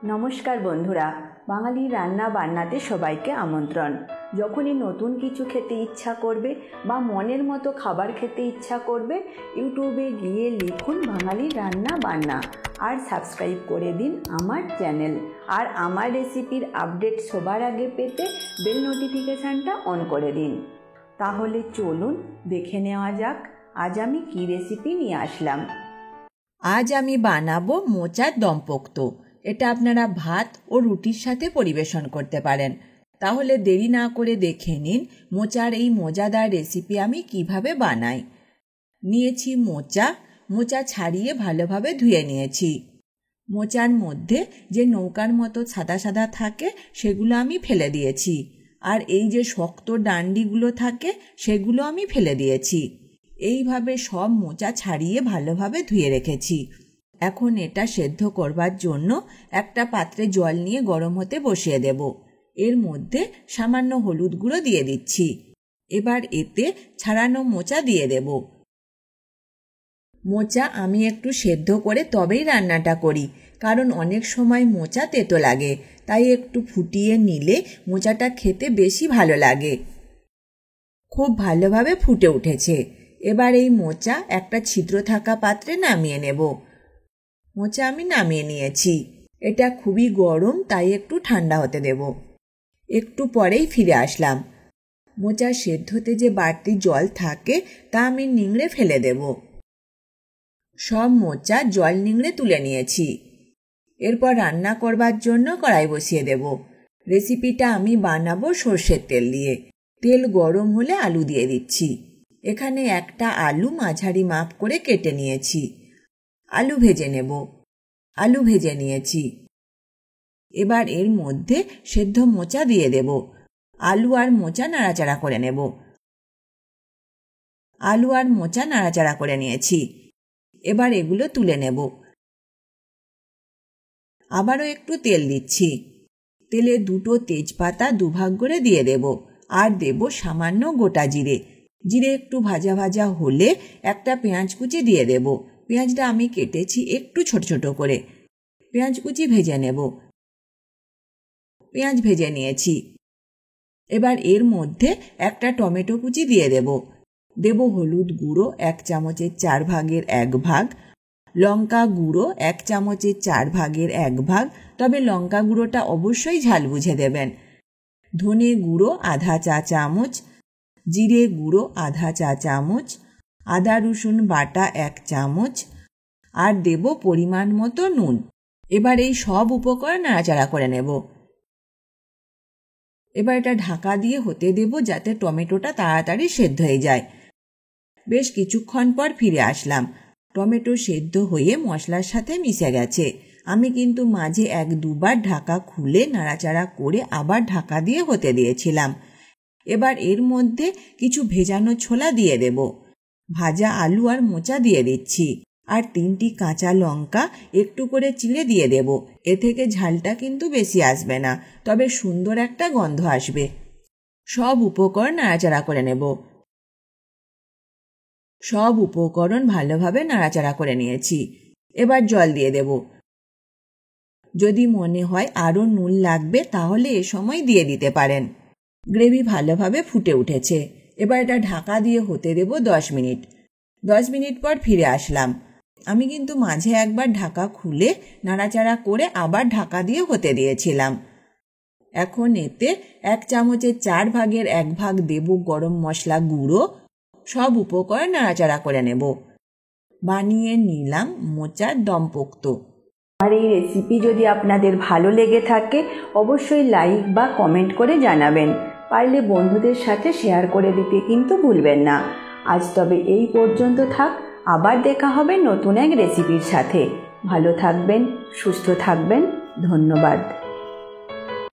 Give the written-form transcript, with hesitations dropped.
নমস্কার বন্ধুরা, বাঙালি রান্না বান্নাতে সবাইকে আমন্ত্রণ। যখনই নতুন কিছু খেতে ইচ্ছা করবে বা মনের মতো খাবার খেতে ইচ্ছা করবে, ইউটিউবে গিয়ে লিখুন বাঙালি রান্না বান্না আর সাবস্ক্রাইব করে দিন আমার চ্যানেল। আর আমার রেসিপির আপডেট সবার আগে পেতে বেল নোটিফিকেশানটা অন করে দিন। তাহলে চলুন দেখে নেওয়া যাক আজ আমি কী রেসিপি নিয়ে আসলাম। আজ আমি বানাবো মোচার দমপোক্ত। এটা আপনারা ভাত ও রুটির সাথে পরিবেশন করতে পারেন। তাহলে দেরি না করে দেখে নিন মোচার এই মজাদার রেসিপি আমি কিভাবে বানাই। নিয়েছি মোচা ছাড়িয়ে ভালোভাবে ধুয়ে নিয়েছি। মোচার মধ্যে যে নৌকার মতো সাদা সাদা থাকে সেগুলো আমি ফেলে দিয়েছি, আর এই যে শক্ত ডান্ডিগুলো থাকে সেগুলো আমি ফেলে দিয়েছি। এইভাবে সব মোচা ছাড়িয়ে ভালোভাবে ধুয়ে রেখেছি। এখন এটা সেদ্ধ করবার জন্য একটা পাত্রে জল নিয়ে গরম হতে বসিয়ে দেব। এর মধ্যে সামান্য হলুদ গুঁড়ো দিয়ে দিচ্ছি। এবার এতে ছাড়ানো মোচা দিয়ে দেব। মোচা আমি একটু সেদ্ধ করে তবেই রান্নাটা করি, কারণ অনেক সময় মোচা তেতো লাগে, তাই একটু ফুটিয়ে নিলে মোচাটা খেতে বেশি ভালো লাগে। খুব ভালোভাবে ফুটে উঠেছে। এবার এই মোচা একটা ছিদ্র থাকা পাত্রে নামিয়ে নেব। মোচা আমি নামিয়ে নিয়েছি। এটা খুবই গরম, তাই একটু ঠান্ডা হতে দেব। একটু পরেই ফিরে আসলাম। মোচা সেদ্ধতে যে বাড়তি জল থাকে তা আমি নিংড়ে ফেলে দেব। সব মোচা জল নিংড়ে তুলে নিয়েছি। এরপর রান্না করবার জন্য কড়াই বসিয়ে দেব। রেসিপিটা আমি বানাবো সর্ষের তেল দিয়ে। তেল গরম হলে আলু দিয়ে দিচ্ছি। এখানে একটা আলু মাঝারি মাপ করে কেটে নিয়েছি। আলু ভেজে নিয়েছি। এবার এর মধ্যে সেদ্ধ মোচা দিয়ে দেব। আলু আর মোচা নাড়াচাড়া করে নিয়েছি। এবার এগুলো তুলে নেব। আবারও একটু তেল দিচ্ছি। তেলে দুটো তেজপাতা দুভাগ করে দিয়ে দেব, আর দেব সামান্য গোটা জিরে একটু ভাজা ভাজা হলে একটা পেঁয়াজ কুচি দিয়ে দেব। পেঁয়াজটা আমি কেটেছি একটু ছোট ছোট করে। পেঁয়াজ কুচি ভেজে নেব। পেঁয়াজ ভেজে নিয়েছি। এবার এর মধ্যে একটা টমেটো কুচি দিয়ে দেব হলুদ গুঁড়ো 1 চামচের 4 ভাগের 1 ভাগ, লঙ্কা গুঁড়ো 1 চামচের 4 ভাগের 1 ভাগ, তবে লঙ্কা গুঁড়োটা অবশ্যই ঝাল বুঝে দেবেন। ধনে গুঁড়ো আধা চা চামচ, জিরে গুঁড়ো আধা চা চামচ, আদা রসুন বাটা 1 চামচ, আর দেব পরিমাণ মতো নুন। এবার এই সব উপকরণ নাড়াচাড়া করে নেব। এবার এটা ঢাকা দিয়ে হতে দেব যাতে টমেটোটা তাড়াতাড়ি সেদ্ধ হয়ে যায়। বেশ কিছুক্ষণ পর ফিরে আসলাম। টমেটো সেদ্ধ হয়ে মশলার সাথে মিশে গেছে। আমি কিন্তু মাঝে 1-2 বার ঢাকা খুলে নাড়াচাড়া করে আবার ঢাকা দিয়ে হতে দিয়েছিলাম। এবার এর মধ্যে কিছু ভেজানো ছোলা দিয়ে দেব। ভাজা আলু আর মোচা দিয়ে দিচ্ছি, আর 3টি কাঁচা লঙ্কা একটু করে চিড়ে দিয়ে দেব। এ থেকে ঝালটা কিন্তু বেশি আসবে না, তবে সুন্দর একটা গন্ধ আসবে। সব উপকরণ নাড়াচাড়া করে নেব। সব উপকরণ ভালোভাবে নাড়াচাড়া করে নিয়েছি। এবার জল দিয়ে দেব। যদি মনে হয় আরও নুন লাগবে তাহলে এ সময় দিয়ে দিতে পারেন। গ্রেভি ভালোভাবে ফুটে উঠেছে। এবার এটা ঢাকা দিয়ে হতে দেব 10 মিনিট। 10 মিনিট পর ফিরে আসলাম। আমি কিন্তু মাঝে একবার ঢাকা খুলে নাড়াচাড়া করে আবার ঢাকা দিয়ে হতে দিয়েছিলাম। এখন এতে 1 চামচের 4 ভাগের 1 ভাগ দেব গরম মশলা গুঁড়ো। সব উপকরণ নাড়াচাড়া করে নেব। বানিয়ে নিলাম মোচার দমপোক্ত। আর এই রেসিপি যদি আপনাদের ভালো লেগে থাকে অবশ্যই লাইক বা কমেন্ট করে জানাবেন। পারলে বন্ধুদের সাথে শেয়ার করে দিতে কিন্তু ভুলবেন না। আজ তবে এই পর্যন্ত থাক। আবার দেখা হবে নতুন এক রেসিপির সাথে। ভালো থাকবেন, সুস্থ থাকবেন। ধন্যবাদ।